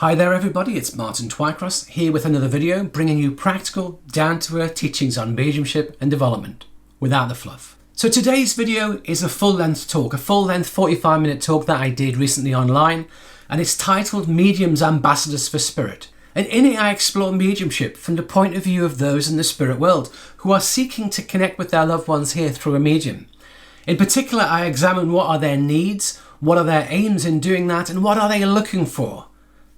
Hi there everybody, it's Martin Twycross here with another video bringing you practical, down-to-earth teachings on mediumship and development without the fluff. So today's video is a full-length talk, a full-length 45-minute talk that I did recently online, and it's titled Mediums Ambassadors for Spirit. And in it I explore mediumship from the point of view of those in the spirit world who are seeking to connect with their loved ones here through a medium. In particular, I examine what are their needs, what are their aims in doing that, and what are they looking for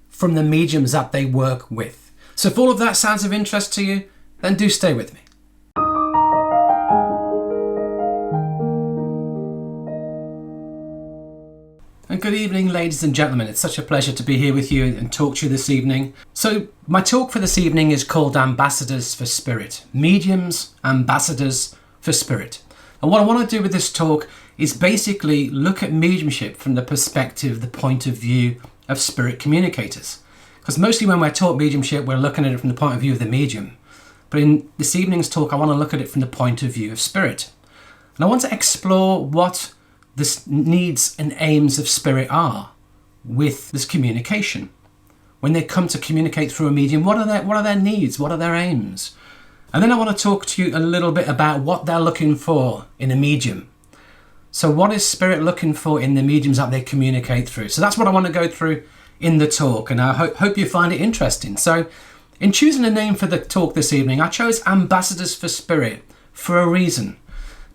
from the mediums that they work with. So if all of that sounds of interest to you, then do stay with me. And good evening, ladies and gentlemen. It's such a pleasure to be here with you and talk to you this evening. So my talk for this evening is called Ambassadors for Spirit. Mediums, Ambassadors for Spirit. And what I want to do with this talk is basically look at mediumship from the perspective, the point of view of spirit communicators. Because mostly when we're taught mediumship, we're looking at it from the point of view of the medium. But in this evening's talk, I want to look at it from the point of view of spirit. And I want to explore what the needs and aims of spirit are with this communication. When they come to communicate through a medium, what are their needs? What are their aims? And then I want to talk to you a little bit about what they're looking for in a medium. So what is spirit looking for in the mediums that they communicate through? So that's what I want to go through in the talk, and I hope you find it interesting. So in choosing a name for the talk this evening, I chose Ambassadors for Spirit for a reason.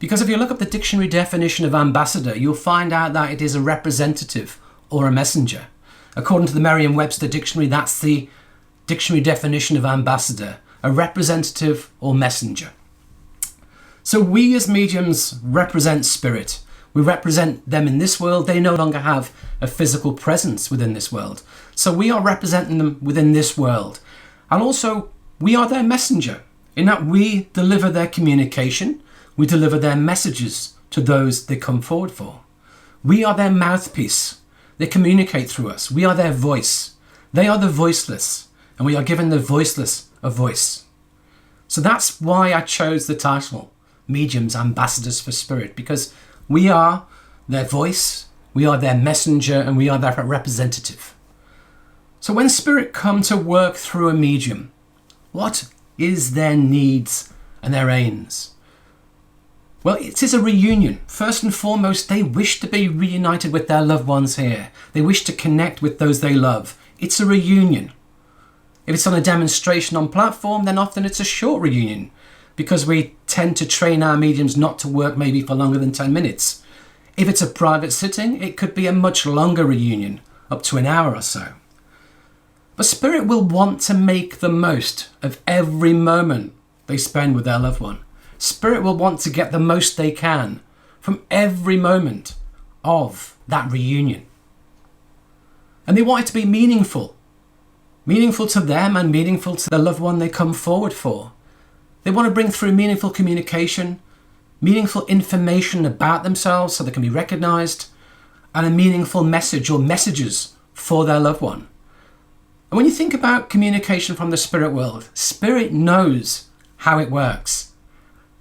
Because if you look up the dictionary definition of ambassador, you'll find out that it is a representative or a messenger. According to the Merriam-Webster dictionary, that's the dictionary definition of ambassador, a representative or messenger. So we as mediums represent spirit. We represent them in this world. They no longer have a physical presence within this world. So we are representing them within this world. And also, we are their messenger in that we deliver their communication. We deliver their messages to those they come forward for. We are their mouthpiece. They communicate through us. We are their voice. They are the voiceless, and we are giving the voiceless a voice. So that's why I chose the title, Mediums Ambassadors for Spirit, because we are their voice, we are their messenger, and we are their representative. So when spirit come to work through a medium, what is their needs and their aims? Well, it is a reunion. First and foremost, they wish to be reunited with their loved ones here. They wish to connect with those they love. It's a reunion. If it's on a demonstration on platform, then often it's a short reunion, because we tend to train our mediums not to work maybe for longer than 10 minutes. If it's a private sitting, it could be a much longer reunion, up to an hour or so. But spirit will want to make the most of every moment they spend with their loved one. Spirit will want to get the most they can from every moment of that reunion. And they want it to be meaningful. Meaningful to them and meaningful to the loved one they come forward for. They want to bring through meaningful communication, meaningful information about themselves so they can be recognized, and a meaningful message or messages for their loved one. And when you think about communication from the spirit world, spirit knows how it works.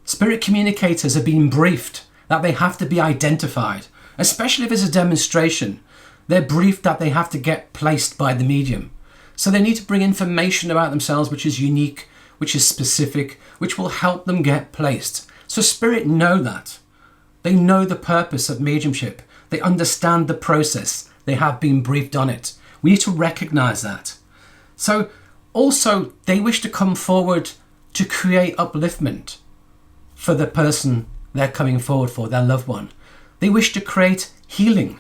Spirit communicators have been briefed that they have to be identified, especially if it's a demonstration. They're briefed that they have to get placed by the medium. So they need to bring information about themselves which is unique, which is specific, which will help them get placed. So spirit know that. They know the purpose of mediumship. They understand the process. They have been briefed on it. We need to recognize that. So also they wish to come forward to create upliftment for the person they're coming forward for, their loved one. They wish to create healing.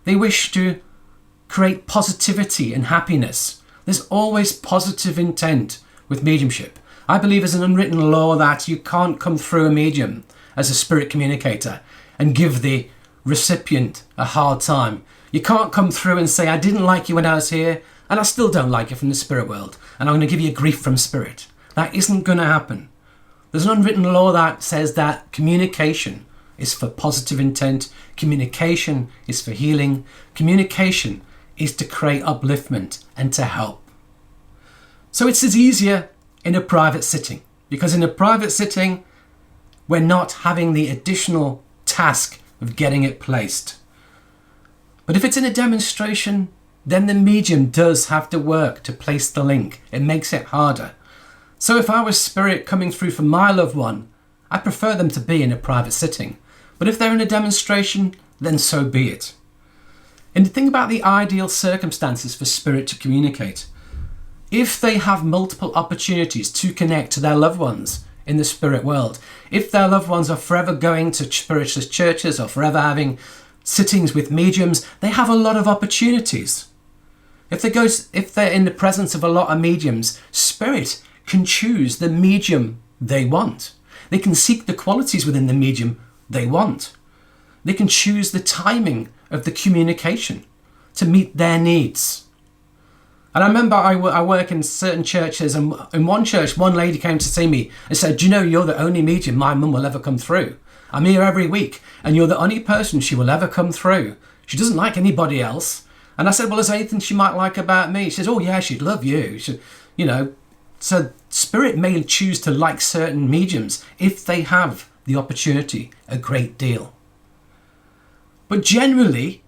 They wish to create positivity and happiness. There's always positive intent with mediumship. I believe there's an unwritten law that you can't come through a medium as a spirit communicator and give the recipient a hard time. You can't come through and say, I didn't like you when I was here, and I still don't like you from the spirit world, and I'm going to give you grief from spirit. That isn't going to happen. There's an unwritten law that says that communication is for positive intent, communication is for healing, communication is to create upliftment and to help. So it's easier in a private sitting, because in a private sitting, we're not having the additional task of getting it placed. But if it's in a demonstration, then the medium does have to work to place the link. It makes it harder. So if I was spirit coming through for my loved one, I prefer them to be in a private sitting. But if they're in a demonstration, then so be it. And think about the ideal circumstances for spirit to communicate. If they have multiple opportunities to connect to their loved ones in the spirit world, if their loved ones are forever going to spiritualist churches or forever having sittings with mediums, they have a lot of opportunities. If they're in the presence of a lot of mediums, spirit can choose the medium they want. They can seek the qualities within the medium they want. They can choose the timing of the communication to meet their needs. And I remember I work in certain churches, and in one church, one lady came to see me and said, "Do you know, you're the only medium my mum will ever come through. I'm here every week, and you're the only person she will ever come through. She doesn't like anybody else." And I said, "Well, is there anything she might like about me?" She says, "Oh yeah, she'd love you." So spirit may choose to like certain mediums if they have the opportunity a great deal. But generally,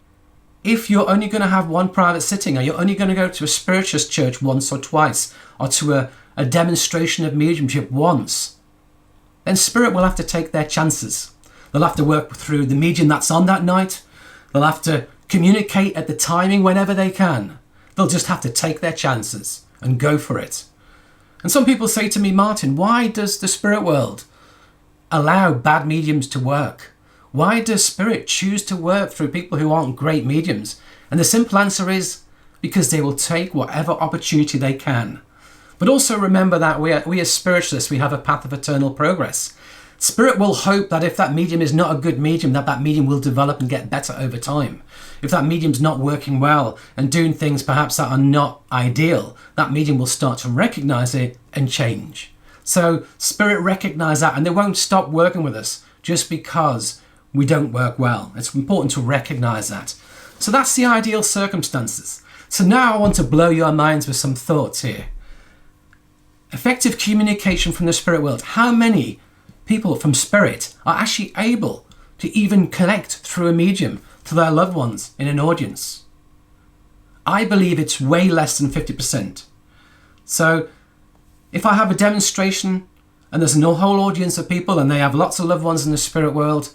if you're only going to have one private sitting, or you're only going to go to a spiritualist church once or twice, or to a demonstration of mediumship once, then spirit will have to take their chances. They'll have to work through the medium that's on that night. They'll have to communicate at the timing whenever they can. They'll just have to take their chances and go for it. And some people say to me, "Martin, why does the spirit world allow bad mediums to work? Why does spirit choose to work through people who aren't great mediums?" And the simple answer is because they will take whatever opportunity they can. But also remember that we as spiritualists, we have a path of eternal progress. Spirit will hope that if that medium is not a good medium, that medium will develop and get better over time. If that medium's not working well and doing things perhaps that are not ideal, that medium will start to recognize it and change. So spirit recognize that, and they won't stop working with us just because we don't work well. It's important to recognize that. So that's the ideal circumstances. So now I want to blow your minds with some thoughts here. Effective communication from the spirit world. How many people from spirit are actually able to even connect through a medium to their loved ones in an audience? I believe it's way less than 50%. So if I have a demonstration and there's a whole audience of people and they have lots of loved ones in the spirit world,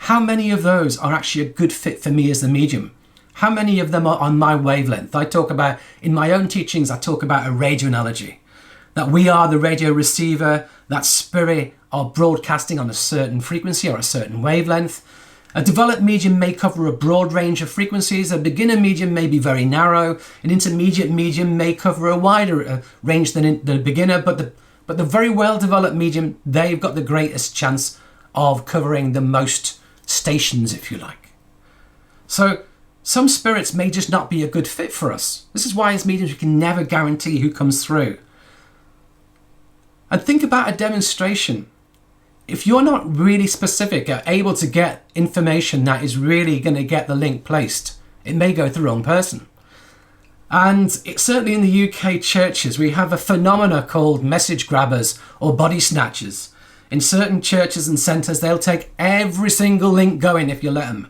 how many of those are actually a good fit for me as the medium? How many of them are on my wavelength? I talk about, in my own teachings, I talk about a radio analogy. That we are the radio receiver, that spirit are broadcasting on a certain frequency or a certain wavelength. A developed medium may cover a broad range of frequencies. A beginner medium may be very narrow. An intermediate medium may cover a wider range than the beginner. But the very well-developed medium, they've got the greatest chance of covering the most stations, if you like. So some spirits may just not be a good fit for us. This is why as mediums we can never guarantee who comes through. And think about a demonstration. If you're not really specific or able to get information that is really going to get the link placed, it may go to the wrong person. And certainly in the UK churches, we have a phenomena called message grabbers or body snatchers. In certain churches and centres, they'll take every single link going if you let them.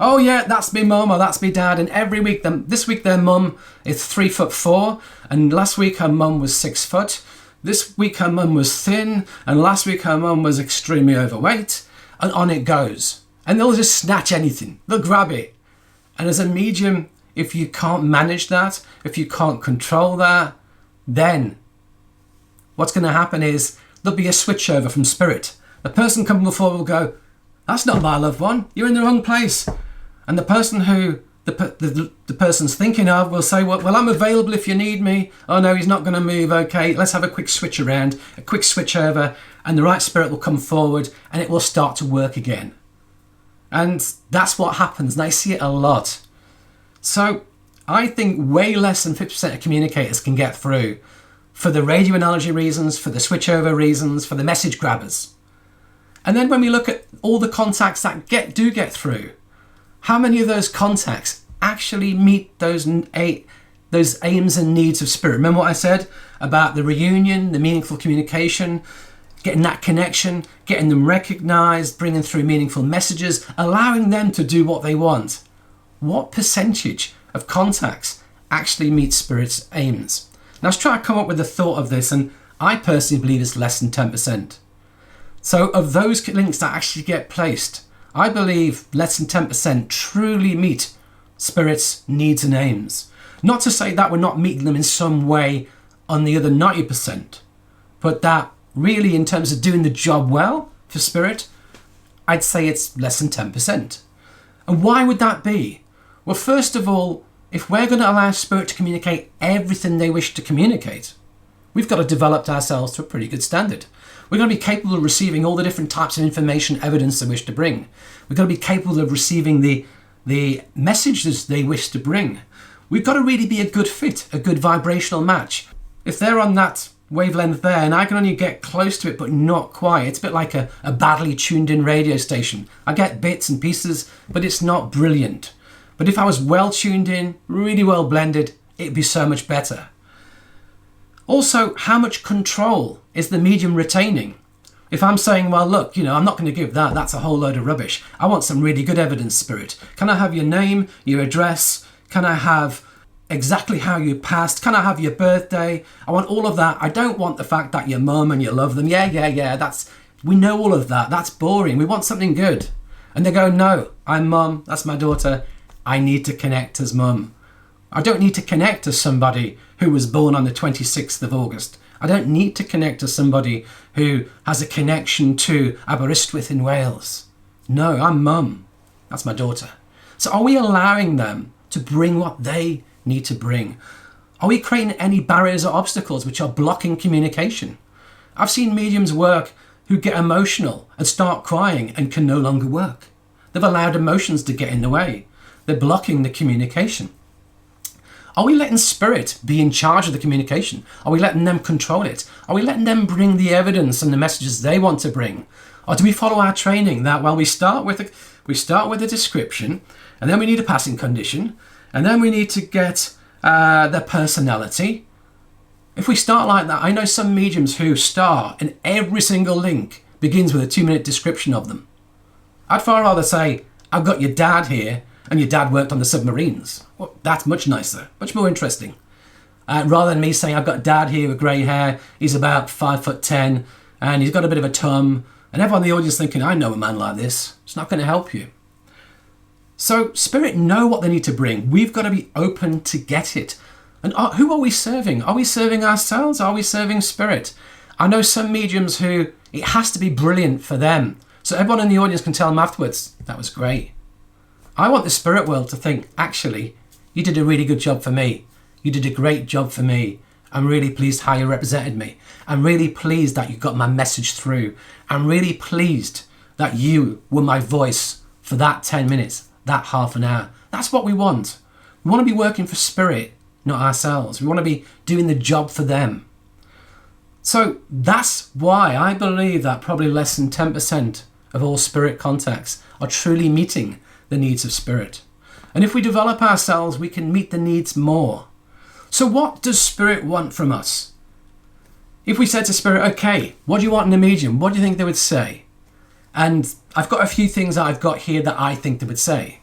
"Oh yeah, that's me mum or that's me dad." And every week, this week their mum is 3'4", and last week her mum was 6 foot. This week her mum was thin, and last week her mum was extremely overweight, and on it goes. And they'll just snatch anything. They'll grab it. And as a medium, if you can't manage that, if you can't control that, then what's going to happen is there'll be a switchover from spirit. The person coming forward will go, "That's not my loved one. You're in the wrong place." And the person who the person's thinking of will say, well, "I'm available if you need me." "Oh no, he's not going to move. Okay, let's have a quick switch around, a quick switch over," and the right spirit will come forward and it will start to work again. And that's what happens, and I see it a lot. So I think way less than 50% of communicators can get through for the radio analogy reasons, for the switchover reasons, for the message grabbers. And then when we look at all the contacts that do get through, how many of those contacts actually meet those aims and needs of spirit? Remember what I said about the reunion, the meaningful communication, getting that connection, getting them recognized, bringing through meaningful messages, allowing them to do what they want. What percentage of contacts actually meet Spirit's aims. Now, I was trying to come up with the thought of this, and I personally believe it's less than 10%. So of those links that actually get placed, I believe less than 10% truly meet Spirit's needs and aims. Not to say that we're not meeting them in some way on the other 90%, but that really in terms of doing the job well for Spirit, I'd say it's less than 10%. And why would that be? Well, first of all, if we're going to allow Spirit to communicate everything they wish to communicate, we've got to develop ourselves to a pretty good standard. We're going to be capable of receiving all the different types of information, evidence they wish to bring. We've got to be capable of receiving the messages they wish to bring. We've got to really be a good fit, a good vibrational match. If they're on that wavelength there and I can only get close to it but not quite, it's a bit like a badly tuned in radio station. I get bits and pieces, but it's not brilliant. But if I was well tuned in, really well blended, it'd be so much better. Also, how much control is the medium retaining? If I'm saying, well, look, I'm not going to give that, that's a whole load of rubbish. I want some really good evidence, Spirit. Can I have your name, your address? Can I have exactly how you passed? Can I have your birthday? I want all of that. I don't want the fact that you're mum and you love them. Yeah, we know all of that. That's boring. We want something good. And they go, no, I'm mum, that's my daughter. I need to connect as mum. I don't need to connect to somebody who was born on the 26th of August. I don't need to connect to somebody who has a connection to Aberystwyth in Wales. No, I'm mum. That's my daughter. So are we allowing them to bring what they need to bring? Are we creating any barriers or obstacles which are blocking communication? I've seen mediums work who get emotional and start crying and can no longer work. They've allowed emotions to get in the way. They're blocking the communication. Are we letting Spirit be in charge of the communication? Are we letting them control it? Are we letting them bring the evidence and the messages they want to bring? Or do we follow our training that, well, we start with a description, and then we need a passing condition, and then we need to get their personality? If we start like that, I know some mediums who start and every single link begins with a 2-minute description of them. I'd far rather say, I've got your dad here, and your dad worked on the submarines. Well, that's much nicer, much more interesting. Rather than me saying, I've got dad here with grey hair, he's about 5'10", and he's got a bit of a tum, and everyone in the audience thinking, I know a man like this. It's not going to help you. So Spirit know what they need to bring. We've got to be open to get it. And who are we serving? Are we serving ourselves? Are we serving Spirit? I know some mediums who it has to be brilliant for them. So everyone in the audience can tell them afterwards, that was great. I want the spirit world to think, actually, you did a really good job for me. You did a great job for me. I'm really pleased how you represented me. I'm really pleased that you got my message through. I'm really pleased that you were my voice for that 10 minutes, that half an hour. That's what we want. We want to be working for Spirit, not ourselves. We want to be doing the job for them. So that's why I believe that probably less than 10% of all Spirit contacts are truly meeting the needs of Spirit. And if we develop ourselves, we can meet the needs more. So what does Spirit want from us? If we said to Spirit, okay, what do you want in a medium? What do you think they would say? And I've got a few things that I've got here that I think they would say.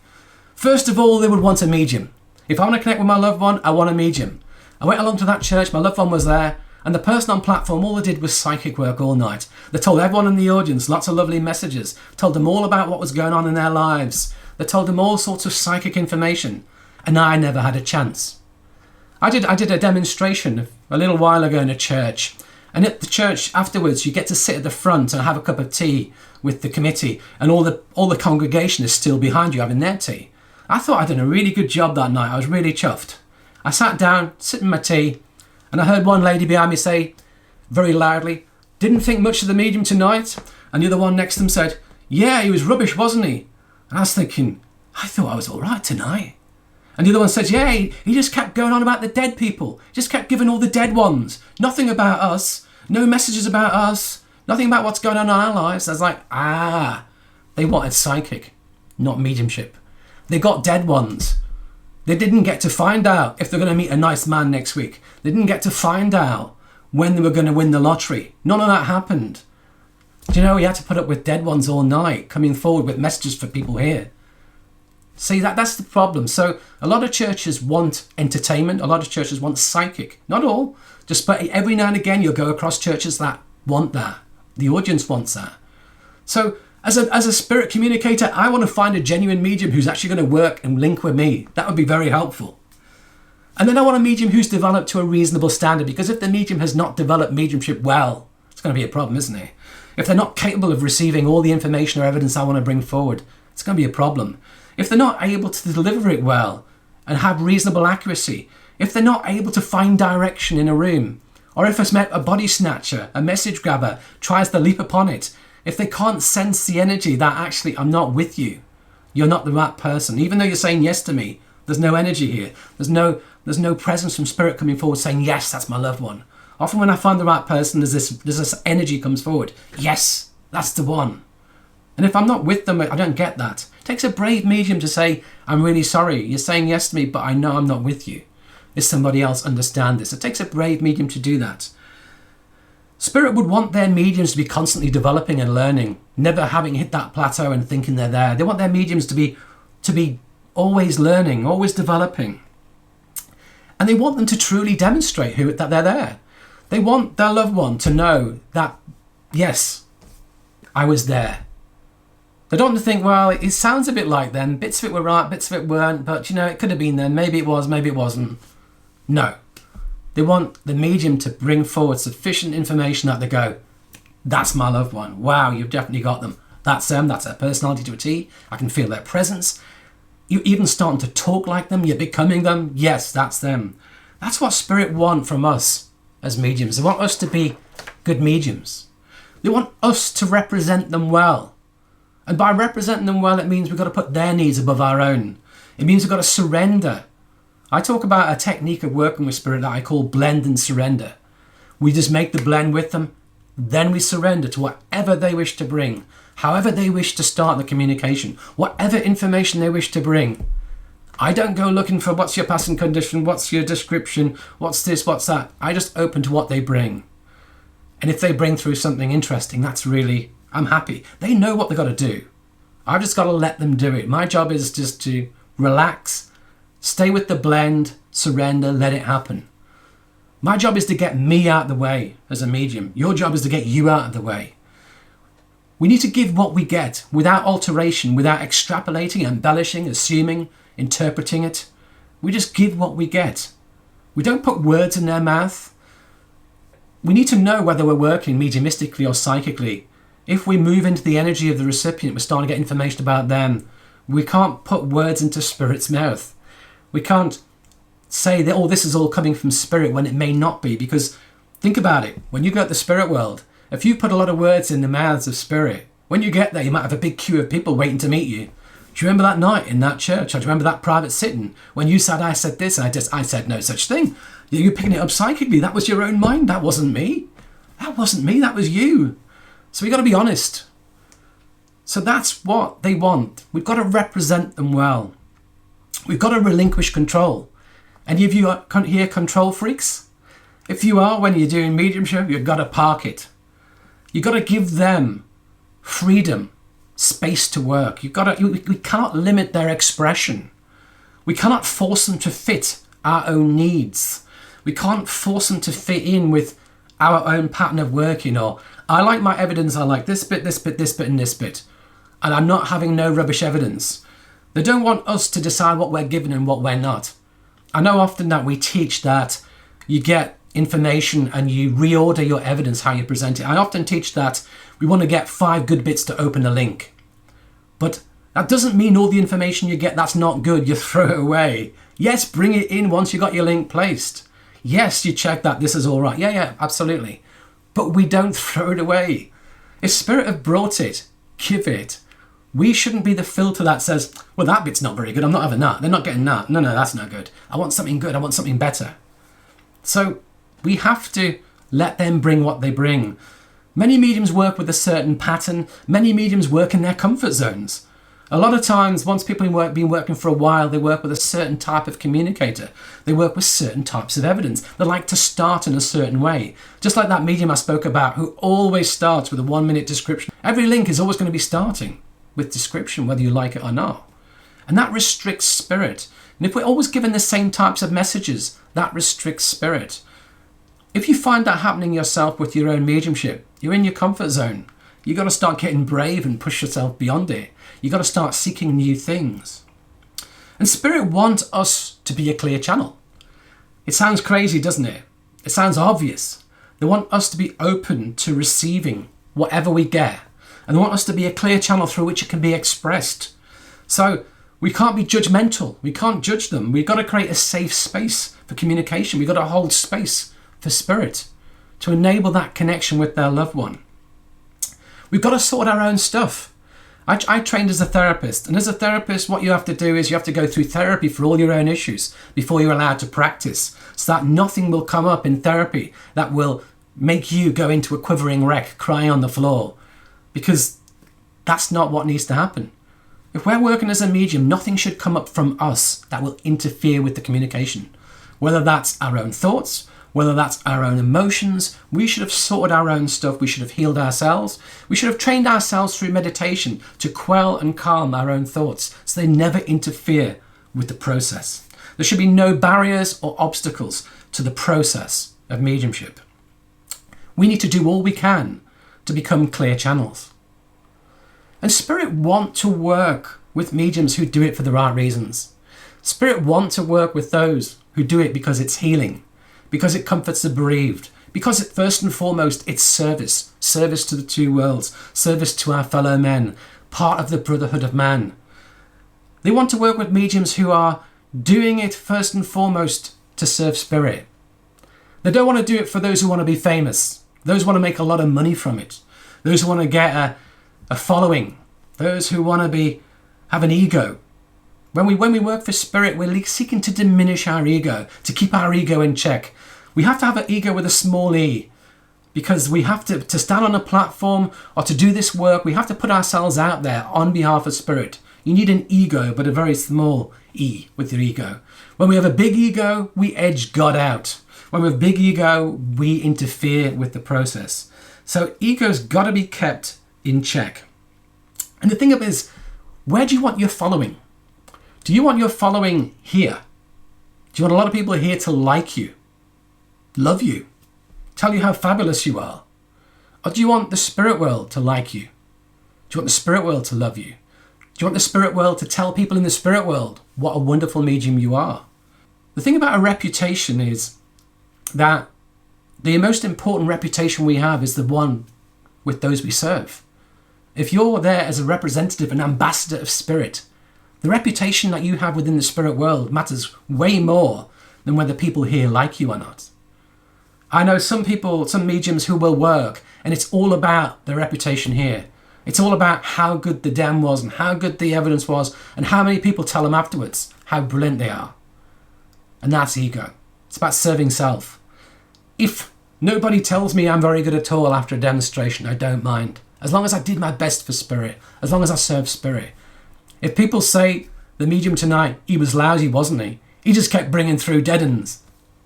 First of all, they would want a medium. If I want to connect with my loved one, I want a medium. I went along to that church, my loved one was there, and the person on platform, all they did was psychic work all night. They told everyone in the audience lots of lovely messages, told them all about what was going on in their lives. They told them all sorts of psychic information, and I never had a chance. I did a demonstration a little while ago in a church, and at the church afterwards you get to sit at the front and have a cup of tea with the committee, and all the congregation is still behind you having their tea. I thought I'd done a really good job that night. I was really chuffed. I sat down, sipping my tea, and I heard one lady behind me say very loudly, didn't think much of the medium tonight, and the other one next to them said, yeah, he was rubbish, wasn't he? And I was thinking, I thought I was all right tonight. And the other one says, yeah, he just kept going on about the dead people. Just kept giving all the dead ones. Nothing about us. No messages about us. Nothing about what's going on in our lives. I was like, they wanted psychic, not mediumship. They got dead ones. They didn't get to find out if they're going to meet a nice man next week. They didn't get to find out when they were going to win the lottery. None of that happened. Do you know, we had to put up with dead ones all night, coming forward with messages for people here. See, that's the problem. So a lot of churches want entertainment. A lot of churches want psychic. Not all. Just but every now and again you'll go across churches that want that. The audience wants that. So as a spirit communicator, I want to find a genuine medium who's actually going to work and link with me. That would be very helpful. And then I want a medium who's developed to a reasonable standard, because if the medium has not developed mediumship well, it's going to be a problem, isn't it? If they're not capable of receiving all the information or evidence I want to bring forward, it's going to be a problem. If they're not able to deliver it well and have reasonable accuracy, if they're not able to find direction in a room, or if a body snatcher, a message grabber, tries to leap upon it, if they can't sense the energy that actually, I'm not with you, you're not the right person, even though you're saying yes to me, there's no energy here, there's no presence from spirit coming forward saying, yes, that's my loved one. Often when I find the right person, there's this energy comes forward. Yes, that's the one. And if I'm not with them, I don't get that. It takes a brave medium to say, I'm really sorry, you're saying yes to me, but I know I'm not with you. Is somebody else understand this? It takes a brave medium to do that. Spirit would want their mediums to be constantly developing and learning, never having hit that plateau and thinking they're there. They want their mediums to be always learning, always developing. And they want them to truly demonstrate that they're there. They want their loved one to know that, yes, I was there. They don't want to think, well, it sounds a bit like them. Bits of it were right, bits of it weren't. But, it could have been them. Maybe it was, maybe it wasn't. No. They want the medium to bring forward sufficient information that they go, that's my loved one. Wow, you've definitely got them. That's them. That's their personality to a T. I can feel their presence. You're even starting to talk like them. You're becoming them. Yes, that's them. That's what Spirit want from us as mediums. They want us to be good mediums. They want us to represent them well. And by representing them well, it means we've got to put their needs above our own. It means we've got to surrender. I talk about a technique of working with Spirit that I call blend and surrender. We just make the blend with them, then we surrender to whatever they wish to bring, however they wish to start the communication, whatever information they wish to bring. I don't go looking for what's your passing condition, what's your description, what's this, what's that. I just open to what they bring. And if they bring through something interesting, that's really, I'm happy. They know what they've got to do. I've just got to let them do it. My job is just to relax, stay with the blend, surrender, let it happen. My job is to get me out of the way as a medium. Your job is to get you out of the way. We need to give what we get without alteration, without extrapolating, embellishing, assuming, interpreting it. We just give what we get. We don't put words in their mouth. We need to know whether we're working mediumistically or psychically. If we move into the energy of the recipient, we're starting to get information about them. We can't put words into Spirit's mouth. We can't say that, oh, this is all coming from Spirit when it may not be, because think about it. When you go to the spirit world, if you put a lot of words in the mouths of Spirit, when you get there, you might have a big queue of people waiting to meet you. Do you remember that night in that church? Or do you remember that private sitting when you said, I said this, and I said no such thing? You're picking it up psychically. That was your own mind. That wasn't me. That wasn't me. That was you. So we got to be honest. So that's what they want. We've got to represent them well. We've got to relinquish control. Any of you are here control freaks? If you are, when you're doing mediumship, you've got to park it. You've got to give them freedom, space to work. We cannot limit their expression. We cannot force them to fit our own needs. We can't force them to fit in with our own pattern of working, or I like my evidence, I like this bit, this bit, this bit, and this bit. And I'm not having no rubbish evidence. They don't want us to decide what we're given and what we're not. I know often that we teach that you get information and you reorder your evidence how you present it. I often teach that we want to get 5 good bits to open a link. But that doesn't mean all the information you get that's not good, you throw it away. Yes, bring it in once you got your link placed. Yes, you check that this is all right. Yeah, absolutely. But we don't throw it away. If Spirit have brought it, give it. We shouldn't be the filter that says, well, that bit's not very good. I'm not having that. They're not getting that. No, that's not good. I want something good. I want something better. So we have to let them bring what they bring. Many mediums work with a certain pattern. Many mediums work in their comfort zones. A lot of times, once people have been working for a while, they work with a certain type of communicator. They work with certain types of evidence. They like to start in a certain way. Just like that medium I spoke about, who always starts with a 1-minute description. Every link is always going to be starting with description, whether you like it or not. And that restricts spirit. And if we're always given the same types of messages, that restricts spirit. If you find that happening yourself with your own mediumship, you're in your comfort zone. You've got to start getting brave and push yourself beyond it. You've got to start seeking new things. And Spirit wants us to be a clear channel. It sounds crazy, doesn't it? It sounds obvious. They want us to be open to receiving whatever we get. And they want us to be a clear channel through which it can be expressed. So we can't be judgmental. We can't judge them. We've got to create a safe space for communication. We've got to hold space for Spirit to enable that connection with their loved one. We've got to sort our own stuff. I trained as a therapist, and as a therapist, what you have to do is you have to go through therapy for all your own issues before you're allowed to practice, so that nothing will come up in therapy that will make you go into a quivering wreck, crying on the floor, because that's not what needs to happen. If we're working as a medium, nothing should come up from us that will interfere with the communication. Whether that's our own thoughts, whether that's our own emotions, we should have sorted our own stuff. We should have healed ourselves. We should have trained ourselves through meditation to quell and calm our own thoughts so they never interfere with the process. There should be no barriers or obstacles to the process of mediumship. We need to do all we can to become clear channels. And Spirit want to work with mediums who do it for the right reasons. Spirit want to work with those who do it because it's healing, because it comforts the bereaved, because it, first and foremost, it's service to the two worlds, service to our fellow men, part of the brotherhood of man. They want to work with mediums who are doing it first and foremost to serve Spirit. They don't want to do it for those who want to be famous, those who want to make a lot of money from it, those who want to get a following, those who want to have an ego. When we work for Spirit, we're seeking to diminish our ego, to keep our ego in check. We have to have an ego with a small e, because we have to stand on a platform or to do this work, we have to put ourselves out there on behalf of Spirit. You need an ego, but a very small e with your ego. When we have a big ego, we edge God out. When we have a big ego, we interfere with the process. So ego's got to be kept in check. And the thing of it is, where do you want your following? Do you want your following here? Do you want a lot of people here to like you, love you, tell you how fabulous you are? Or do you want the spirit world to like you? Do you want the spirit world to love you? Do you want the spirit world to tell people in the spirit world what a wonderful medium you are? The thing about a reputation is that the most important reputation we have is the one with those we serve. If you're there as a representative, an ambassador of Spirit, the reputation that you have within the spirit world matters way more than whether people here like you or not. I know some people, some mediums who will work, and it's all about their reputation here. It's all about how good the dem was and how good the evidence was and how many people tell them afterwards how brilliant they are. And that's ego. It's about serving self. If nobody tells me I'm very good at all after a demonstration, I don't mind. As long as I did my best for Spirit, as long as I served Spirit. If people say, the medium tonight, he was lousy, wasn't he? He just kept bringing through dead ends.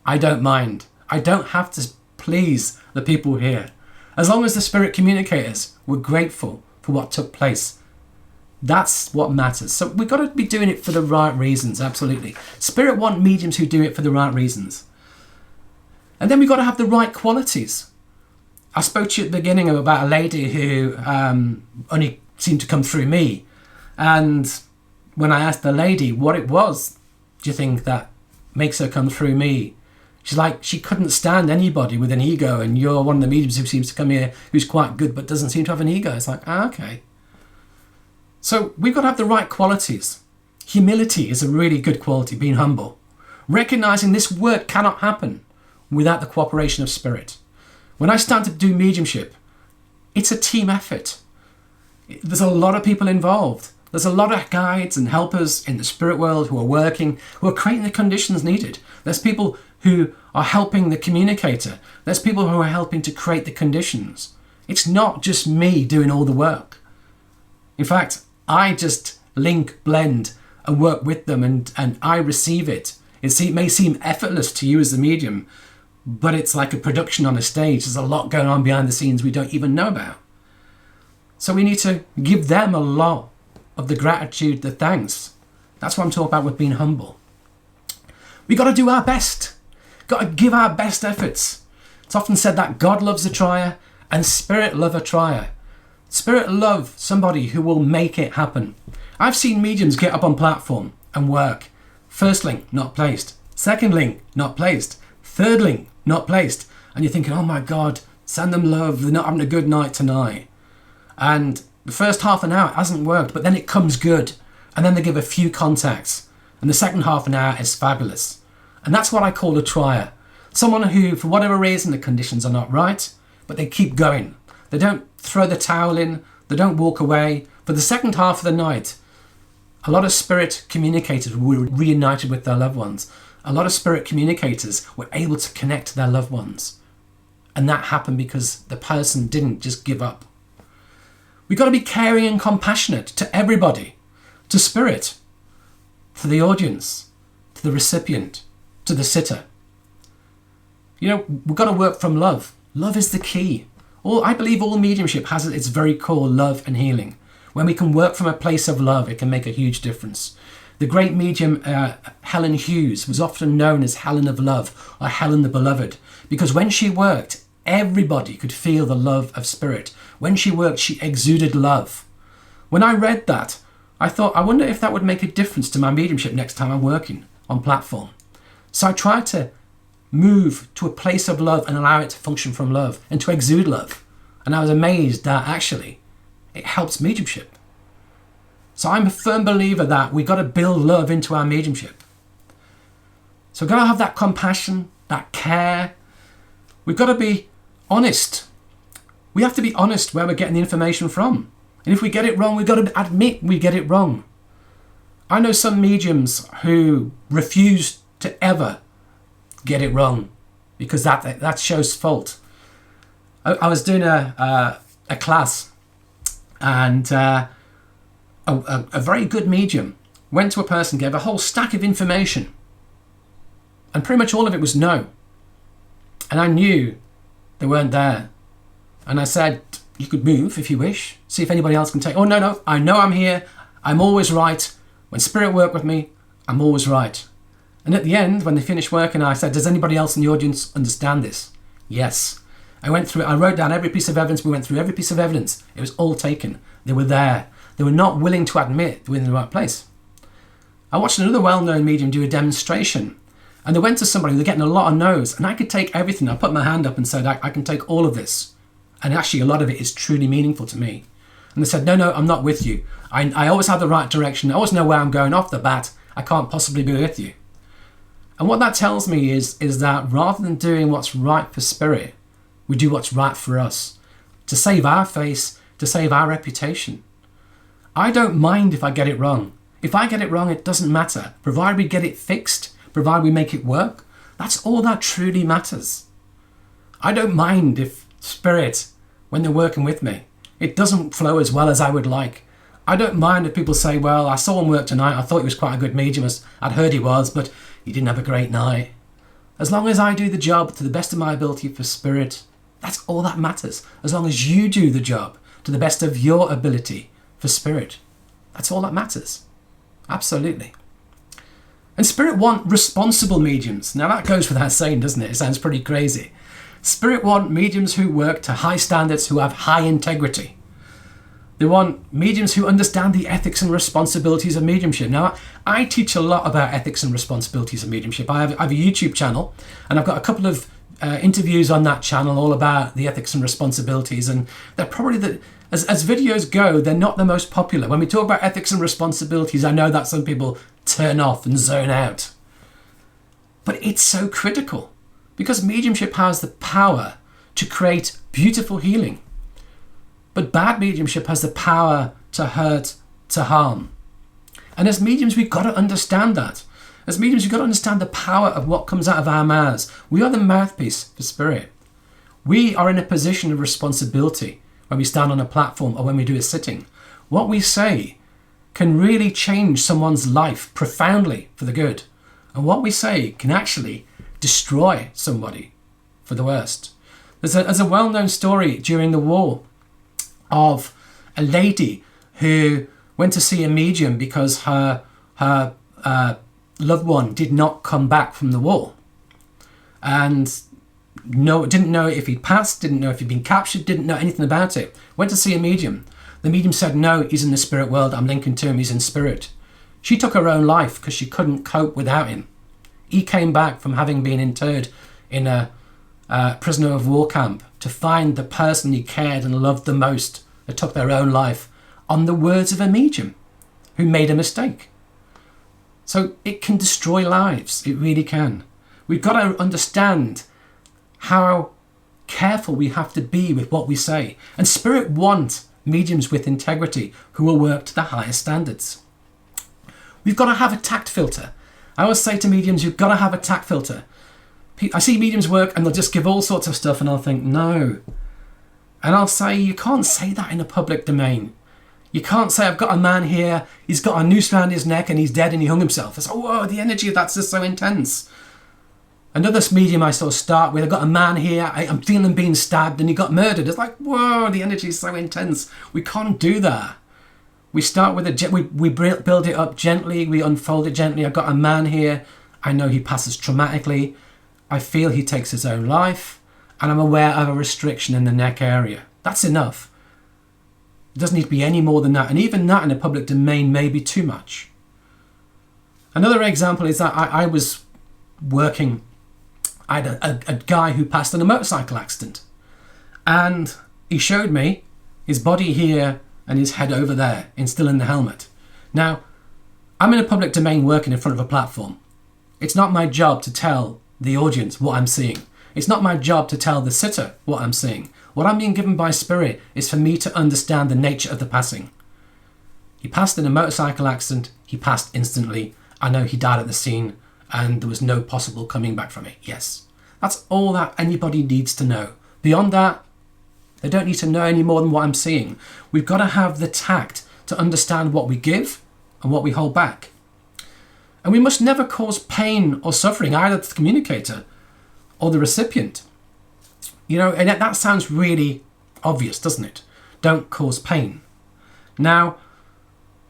I don't mind. I don't have to please the people here. As long as the Spirit communicators were grateful for what took place. That's what matters. So we've got to be doing it for the right reasons, absolutely. Spirit want mediums who do it for the right reasons. And then we've got to have the right qualities. I spoke to you at the beginning about a lady who only seemed to come through me. And when I asked the lady what it was, do you think that makes her come through me? She's like, she couldn't stand anybody with an ego, and you're one of the mediums who seems to come here who's quite good but doesn't seem to have an ego. It's like, okay. So we've got to have the right qualities. Humility is a really good quality, being humble. Recognizing this work cannot happen without the cooperation of Spirit. When I start to do mediumship, it's a team effort. There's a lot of people involved. There's a lot of guides and helpers in the spirit world who are working, who are creating the conditions needed. There's people who are helping the communicator. There's people who are helping to create the conditions. It's not just me doing all the work. In fact, I just link, blend, and work with them, and I receive it. It may seem effortless to you as the medium, but it's like a production on a stage. There's a lot going on behind the scenes we don't even know about. So we need to give them a lot of the gratitude, the thanks, That's what I'm talking about with being humble. We got to do our best. Got to give our best efforts. It's often said that God loves a trier and spirit love a trier. Spirit love somebody who will make it happen. I've seen mediums get up on platform and work. First link, not placed. Second link, not placed. Third link, not placed. And you're thinking, oh my God, send them love. They're not having a good night tonight. And the first half an hour hasn't worked, but then it comes good. And then they give a few contacts. And the second half an hour is fabulous. And that's what I call a trier. Someone who, for whatever reason, the conditions are not right, but they keep going. They don't throw the towel in. They don't walk away. For the second half of the night, a lot of spirit communicators were reunited with their loved ones. A lot of spirit communicators were able to connect to their loved ones. And that happened because the person didn't just give up. We've got to be caring and compassionate to everybody, to spirit, to the audience, to the recipient, to the sitter. You know, we've got to work from love. Love is the key. I believe all mediumship has at its very core love and healing. When we can work from a place of love, it can make a huge difference. The great medium Helen Hughes was often known as Helen of Love or Helen the Beloved, because when she worked, everybody could feel the love of spirit. When she worked, she exuded love. When I read that, I thought, I wonder if that would make a difference to my mediumship next time I'm working on platform. So I tried to move to a place of love and allow it to function from love and to exude love. And I was amazed that actually it helps mediumship. So I'm a firm believer that we've got to build love into our mediumship. So we've got to have that compassion, that care. We've got to be honest. We have to be honest where we're getting the information from. And if we get it wrong, we've got to admit we get it wrong. I know some mediums who refuse to ever get it wrong because that shows fault. I was doing a class, and a very good medium went to a person, gave a whole stack of information, and pretty much all of it was no. And I knew they weren't there. And I said, you could move if you wish, see if anybody else can take. Oh, no, I know I'm here. I'm always right. When spirit work with me, I'm always right. And at the end, when they finished working, I said, does anybody else in the audience understand this? Yes. I went through it. I wrote down every piece of evidence. We went through every piece of evidence. It was all taken. They were there. They were not willing to admit they were in the right place. I watched another well-known medium do a demonstration, and they went to somebody, they're getting a lot of no's, and I could take everything. I put my hand up and said, I can take all of this. And actually, a lot of it is truly meaningful to me. And they said, no, I'm not with you. I always have the right direction. I always know where I'm going off the bat. I can't possibly be with you. And what that tells me is that rather than doing what's right for spirit, we do what's right for us, to save our face, to save our reputation. I don't mind if I get it wrong. If I get it wrong, it doesn't matter. Provided we get it fixed, provided we make it work, that's all that truly matters. I don't mind if spirit, when they're working with me, it doesn't flow as well as I would like. I don't mind if people say, well, I saw him work tonight. I thought he was quite a good medium. I'd heard he was, but he didn't have a great night. As long as I do the job to the best of my ability for spirit, that's all that matters. As long as you do the job to the best of your ability for spirit, that's all that matters. Absolutely. And spirit want responsible mediums. Now that goes without saying, doesn't it? It sounds pretty crazy. Spirit want mediums who work to high standards, who have high integrity. They want mediums who understand the ethics and responsibilities of mediumship. Now, I teach a lot about ethics and responsibilities of mediumship. I have a YouTube channel, and I've got a couple of interviews on that channel all about the ethics and responsibilities. And they're probably, as videos go, they're not the most popular. When we talk about ethics and responsibilities, I know that some people turn off and zone out. But it's so critical, because mediumship has the power to create beautiful healing. But bad mediumship has the power to hurt, to harm. And as mediums, we've got to understand that. As mediums, we've got to understand the power of what comes out of our mouths. We are the mouthpiece for spirit. We are in a position of responsibility when we stand on a platform or when we do a sitting. What we say can really change someone's life profoundly for the good. And what we say can actually destroy somebody for the worst. There's a well-known story during the war of a lady who went to see a medium because her her loved one did not come back from the war. And didn't know if he'd passed, didn't know if he'd been captured, didn't know anything about it. Went to see a medium. The medium said, no, he's in the spirit world. I'm linking to him. He's in spirit. She took her own life because she couldn't cope without him. He came back from having been interred in a prisoner of war camp to find the person he cared and loved the most that took their own life on the words of a medium who made a mistake. So it can destroy lives. It really can. We've got to understand how careful we have to be with what we say. And Spirit want mediums with integrity who will work to the highest standards. We've got to have a tact filter. I always say to mediums, you've got to have a tact filter. I see mediums work and they'll just give all sorts of stuff and I'll think, no. And I'll say, you can't say that in a public domain. You can't say, I've got a man here, he's got a noose around his neck and he's dead and he hung himself. It's, oh, whoa, the energy of that's just so intense. Another medium I sort of start with, I've got a man here, I'm feeling being stabbed and he got murdered. It's like, whoa, the energy is so intense. We can't do that. We start with we build it up gently, we unfold it gently. I've got a man here, I know he passes traumatically. I feel he takes his own life and I'm aware of a restriction in the neck area. That's enough. It doesn't need to be any more than that. And even that in a public domain may be too much. Another example is that I was working, I had a guy who passed in a motorcycle accident. And he showed me his body here and his head over there, and still in the helmet. Now, I'm in a public domain working in front of a platform. It's not my job to tell the audience what I'm seeing. It's not my job to tell the sitter what I'm seeing. What I'm being given by Spirit is for me to understand the nature of the passing. He passed in a motorcycle accident. He passed instantly. I know he died at the scene and there was no possible coming back from it. Yes. That's all that anybody needs to know. Beyond that, they don't need to know any more than what I'm seeing. We've got to have the tact to understand what we give and what we hold back. And we must never cause pain or suffering either to the communicator or the recipient. You know, and that sounds really obvious, doesn't it? Don't cause pain. Now,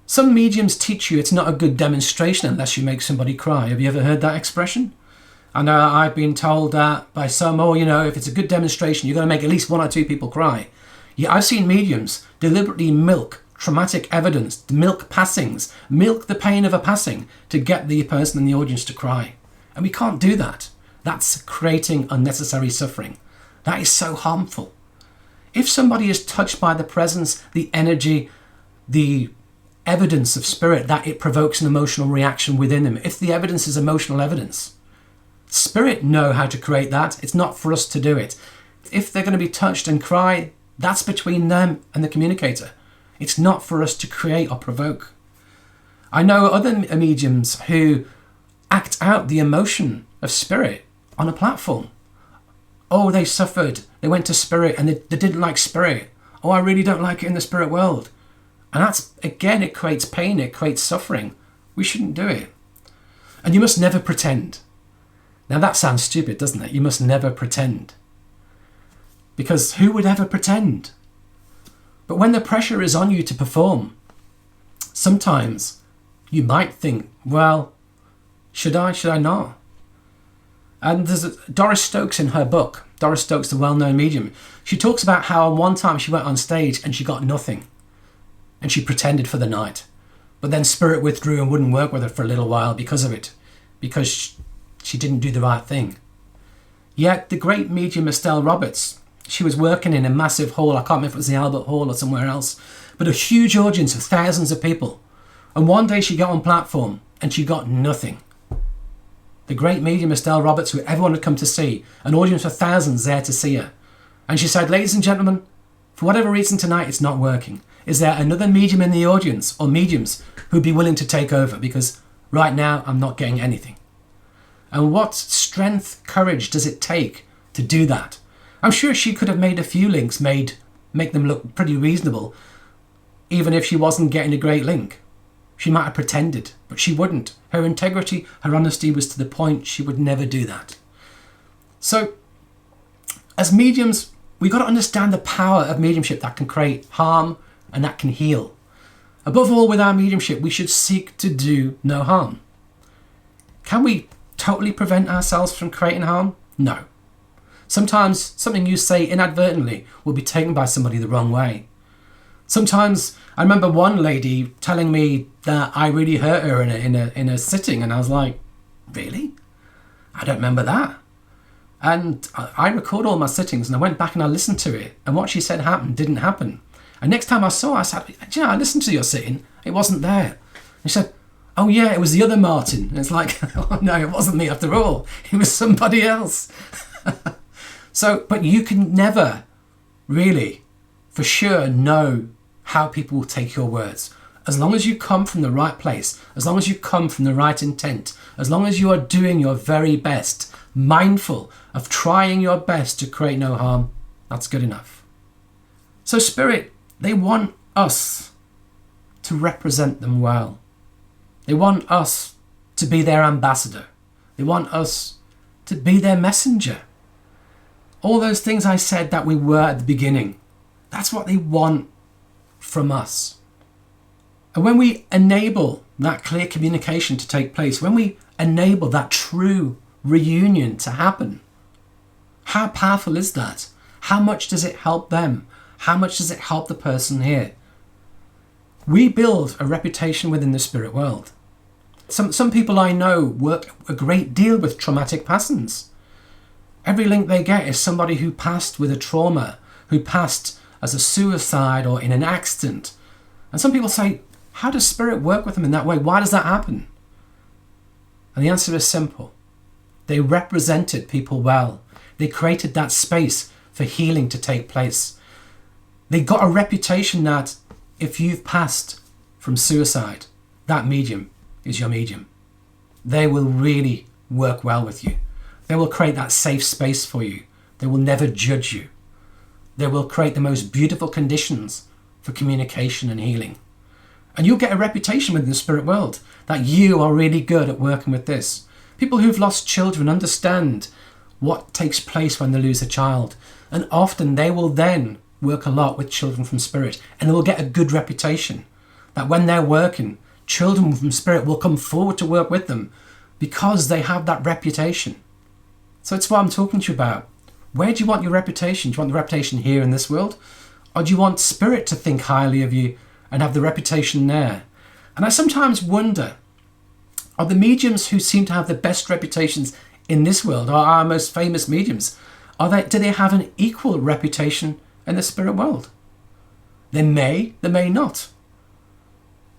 some mediums teach you it's not a good demonstration unless you make somebody cry. Have you ever heard that expression? I know I've been told that by some, if it's a good demonstration, you're going to make at least one or two people cry. Yeah, I've seen mediums deliberately milk traumatic evidence, milk passings, milk the pain of a passing to get the person in the audience to cry. And we can't do that. That's creating unnecessary suffering. That is so harmful. If somebody is touched by the presence, the energy, the evidence of Spirit, that it provokes an emotional reaction within them, if the evidence is emotional evidence, Spirit know how to create that. It's not for us to do it. If they're going to be touched and cry, that's between them and the communicator. It's not for us to create or provoke. I know other mediums who act out the emotion of Spirit on a platform. Oh, they suffered. They went to Spirit and they didn't like Spirit. Oh, I really don't like it in the spirit world. And that's, again, it creates pain. It creates suffering. We shouldn't do it. And you must never pretend. Now that sounds stupid, doesn't it? You must never pretend. Because who would ever pretend? But when the pressure is on you to perform, sometimes you might think, well, should I not? And there's Doris Stokes in her book, Doris Stokes, the well-known medium. She talks about how one time she went on stage and she got nothing. And she pretended for the night. But then Spirit withdrew and wouldn't work with her for a little while because of it. Because she didn't do the right thing. Yet the great medium Estelle Roberts, she was working in a massive hall. I can't remember if it was the Albert Hall or somewhere else. But a huge audience of thousands of people. And one day she got on platform and she got nothing. The great medium Estelle Roberts, who everyone had come to see, an audience of thousands there to see her. And she said, ladies and gentlemen, for whatever reason tonight it's not working. Is there another medium in the audience or mediums who'd be willing to take over? Because right now I'm not getting anything. And what strength, courage does it take to do that? I'm sure she could have made a few links, make them look pretty reasonable, even if she wasn't getting a great link. She might have pretended, but she wouldn't. Her integrity, her honesty was to the point she would never do that. So, as mediums, we've got to understand the power of mediumship that can create harm and that can heal. Above all, with our mediumship, we should seek to do no harm. Can we totally prevent ourselves from creating harm? No. Sometimes something you say inadvertently will be taken by somebody the wrong way. Sometimes I remember one lady telling me that I really hurt her in a sitting, and I was like, really? I don't remember that. And I record all my sittings, and I went back and I listened to it, and what she said happened didn't happen. And next time I saw her, I said, I listened to your sitting, it wasn't there. And she said, oh yeah, it was the other Martin. And it's like, oh no, it wasn't me after all. It was somebody else. So, but you can never really, for sure, know how people will take your words. As long as you come from the right place, as long as you come from the right intent, as long as you are doing your very best, mindful of trying your best to create no harm, that's good enough. So Spirit, they want us to represent them well. They want us to be their ambassador. They want us to be their messenger. All those things I said that we were at the beginning, that's what they want from us. And when we enable that clear communication to take place, when we enable that true reunion to happen, how powerful is that? How much does it help them? How much does it help the person here? We build a reputation within the spirit world. Some people I know work a great deal with traumatic passings. Every link they get is somebody who passed with a trauma, who passed as a suicide or in an accident. And some people say, how does spirit work with them in that way? Why does that happen? And the answer is simple. They represented people well. They created that space for healing to take place. They got a reputation that if you've passed from suicide, that medium is your medium. They will really work well with you. They will create that safe space for you. They will never judge you. They will create the most beautiful conditions for communication and healing. And you'll get a reputation within the spirit world that you are really good at working with this. People who've lost children understand what takes place when they lose a child. And often they will then work a lot with children from spirit, and they will get a good reputation that when they're working, children from spirit will come forward to work with them because they have that reputation. So it's what I'm talking to you about. Where do you want your reputation? Do you want the reputation here in this world? Or do you want spirit to think highly of you and have the reputation there? And I sometimes wonder, are the mediums who seem to have the best reputations in this world, are our most famous mediums, do they have an equal reputation in the spirit world? They may not.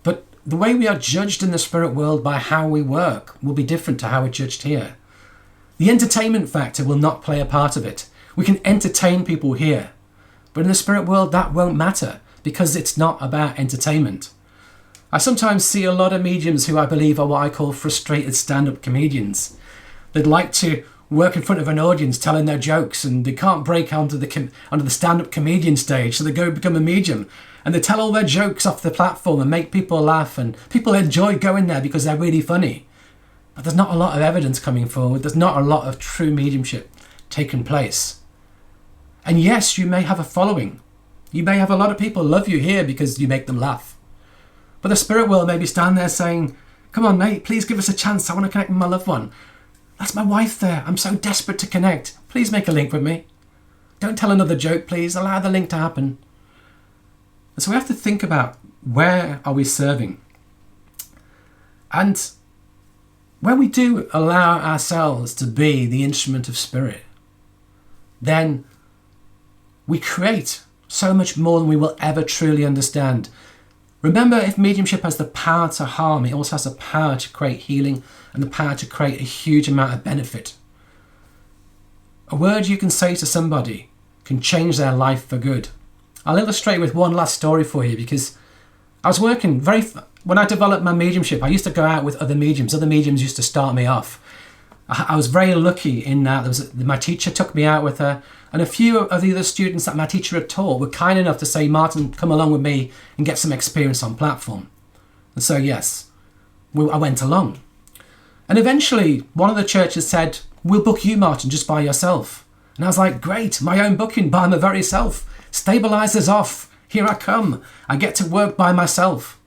But the way we are judged in the spirit world by how we work will be different to how we're judged here. The entertainment factor will not play a part of it. We can entertain people here, but in the spirit world that won't matter because it's not about entertainment. I sometimes see a lot of mediums who I believe are what I call frustrated stand-up comedians. They'd like to work in front of an audience telling their jokes, and they can't break onto the stand-up comedian stage, so they go become a medium and they tell all their jokes off the platform and make people laugh, and people enjoy going there because they're really funny. But there's not a lot of evidence coming forward. There's not a lot of true mediumship taking place. And yes, you may have a following. You may have a lot of people love you here because you make them laugh. But the spirit world may be standing there saying, come on mate, please give us a chance. I want to connect with my loved one. That's my wife there. I'm so desperate to connect. Please make a link with me. Don't tell another joke, please. Allow the link to happen. And so we have to think about, where are we serving? And when we do allow ourselves to be the instrument of spirit, then we create so much more than we will ever truly understand. Remember, if mediumship has the power to harm, it also has the power to create healing and the power to create a huge amount of benefit. A word you can say to somebody can change their life for good. I'll illustrate with one last story for you, because I was working when I developed my mediumship, I used to go out with other mediums. Other mediums used to start me off. I was very lucky in that my teacher took me out with her, and a few of the other students that my teacher had taught were kind enough to say, Martin, come along with me and get some experience on platform. And so yes, I went along. And eventually one of the churches said, we'll book you, Martin, just by yourself. And I was like, great, my own booking by my very self. Stabilizers off, here I come. I get to work by myself.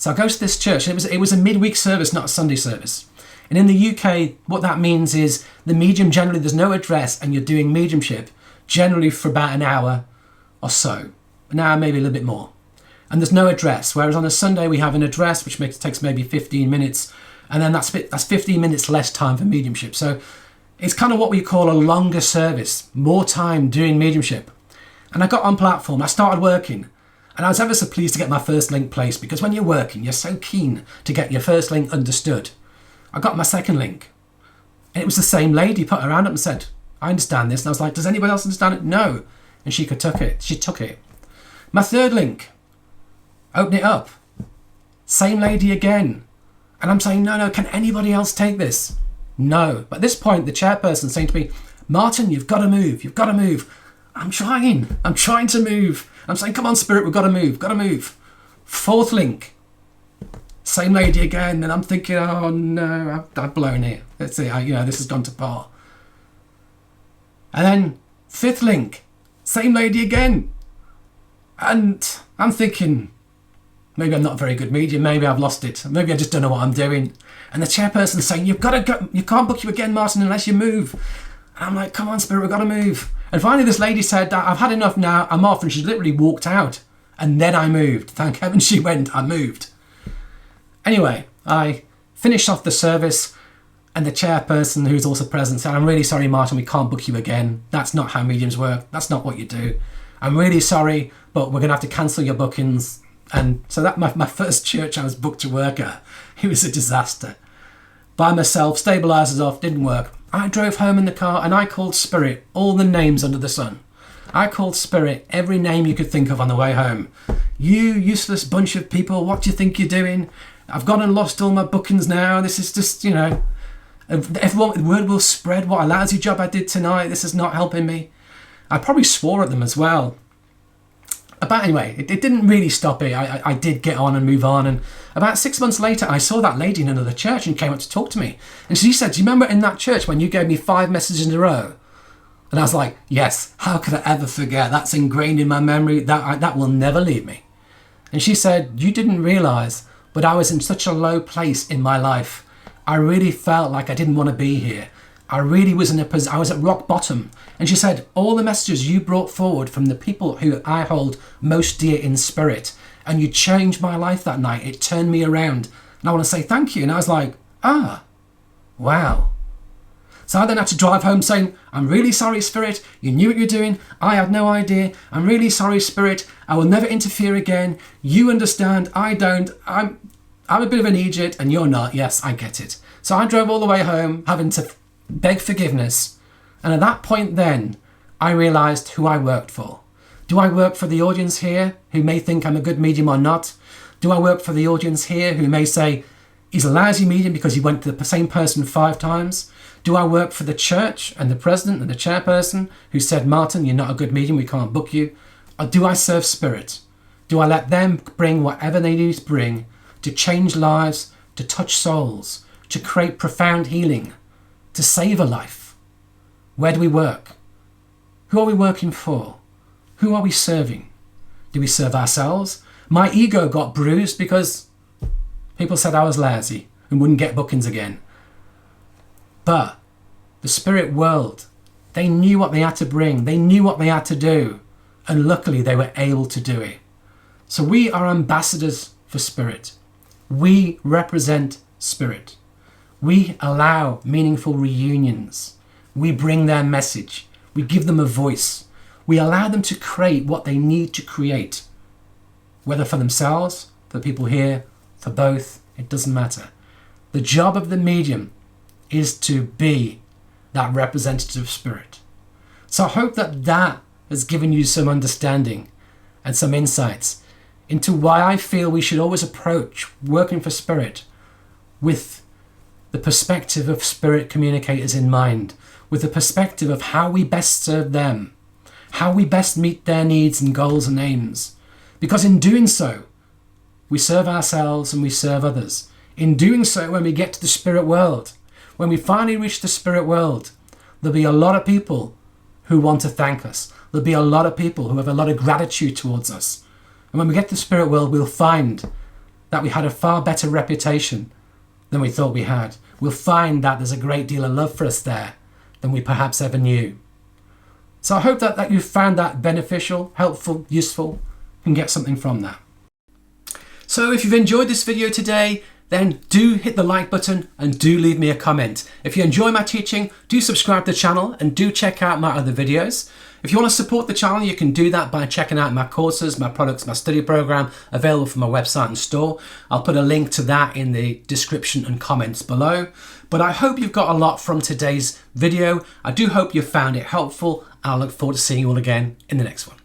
So I go to this church, and it was a midweek service, not a Sunday service. And in the UK, what that means is the medium generally, there's no address, and you're doing mediumship generally for about an hour or so. An hour, maybe a little bit more. And there's no address. Whereas on a Sunday, we have an address, which takes maybe 15 minutes. And then that's 15 minutes less time for mediumship. So it's kind of what we call a longer service, more time doing mediumship. And I got on platform, I started working. And I was ever so pleased to get my first link placed, because when you're working, you're so keen to get your first link understood. I got my second link, and it was the same lady put her hand up and said, I understand this. And I was like, does anybody else understand it? No. And she took it. My third link, open it up. Same lady again. And I'm saying, no, can anybody else take this? No. But at this point, the chairperson saying to me, Martin, you've got to move. I'm trying to move. I'm saying, come on, Spirit, we've got to move. Fourth link, same lady again. And I'm thinking, oh no, I've blown it. That's it. This has gone to pot. And then fifth link, same lady again. And I'm thinking, maybe I'm not a very good medium. Maybe I've lost it. Maybe I just don't know what I'm doing. And the chairperson's saying, you've got to go. You can't book you again, Martin, unless you move. And I'm like, come on, Spirit, we've got to move. And finally, this lady said, I've had enough now. I'm off. And she literally walked out. And then I moved. Thank heaven she went. I moved. Anyway, I finished off the service. And the chairperson, who's also present, said, I'm really sorry, Martin, we can't book you again. That's not how mediums work. That's not what you do. I'm really sorry, but we're going to have to cancel your bookings. And so that my first church I was booked to work at, it was a disaster. By myself, stabilizers off, didn't work. I drove home in the car and I called Spirit all the names under the sun. I called Spirit every name you could think of on the way home. You useless bunch of people, what do you think you're doing? I've gone and lost all my bookings now. This is just, everyone, the word will spread what a lousy job I did tonight. This is not helping me. I probably swore at them as well. But anyway, it didn't really stop it. I did get on and move on. And about 6 months later, I saw that lady in another church and came up to talk to me. And she said, do you remember in that church when you gave me 5 messages in a row? And I was like, yes, how could I ever forget? That's ingrained in my memory. That will never leave me. And she said, you didn't realise, but I was in such a low place in my life. I really felt like I didn't want to be here. I really was I was at rock bottom. And she said, all the messages you brought forward from the people who I hold most dear in spirit, and you changed my life that night. It turned me around. And I want to say thank you. And I was like, wow. So I then had to drive home saying, I'm really sorry, Spirit. You knew what you were doing. I had no idea. I'm really sorry, Spirit. I will never interfere again. You understand. I don't. I'm a bit of an idiot and you're not. Yes, I get it. So I drove all the way home having to beg forgiveness. And at that point then, I realised who I worked for. Do I work for the audience here who may think I'm a good medium or not? Do I work for the audience here who may say he's a lousy medium because he went to the same person 5 times? Do I work for the church and the president and the chairperson who said, Martin, you're not a good medium, we can't book you? Or do I serve Spirit? Do I let them bring whatever they need to bring to change lives, to touch souls, to create profound healing, to save a life? Where do we work? Who are we working for? Who are we serving? Do we serve ourselves? My ego got bruised because people said I was lousy and wouldn't get bookings again. But the spirit world, they knew what they had to bring. They knew what they had to do. And luckily they were able to do it. So we are ambassadors for Spirit. We represent Spirit. We allow meaningful reunions. We bring their message. We give them a voice. We allow them to create what they need to create. Whether for themselves, for the people here, for both, it doesn't matter. The job of the medium is to be that representative spirit. So I hope that has given you some understanding and some insights into why I feel we should always approach working for Spirit with the perspective of Spirit communicators in mind, with the perspective of how we best serve them, how we best meet their needs and goals and aims. Because in doing so, we serve ourselves and we serve others. In doing so, when we get to the spirit world, when we finally reach the spirit world, there'll be a lot of people who want to thank us. There'll be a lot of people who have a lot of gratitude towards us. And when we get to the spirit world, we'll find that we had a far better reputation than we thought we had. We'll find that there's a great deal of love for us there than we perhaps ever knew. So I hope that you found that beneficial, helpful, useful, and get something from that. So if you've enjoyed this video today, then do hit the like button and do leave me a comment. If you enjoy my teaching, do subscribe to the channel and do check out my other videos. If you want to support the channel, you can do that by checking out my courses, my products, my study program available from my website and store. I'll put a link to that in the description and comments below. But I hope you've got a lot from today's video. I do hope you found it helpful. I'll look forward to seeing you all again in the next one.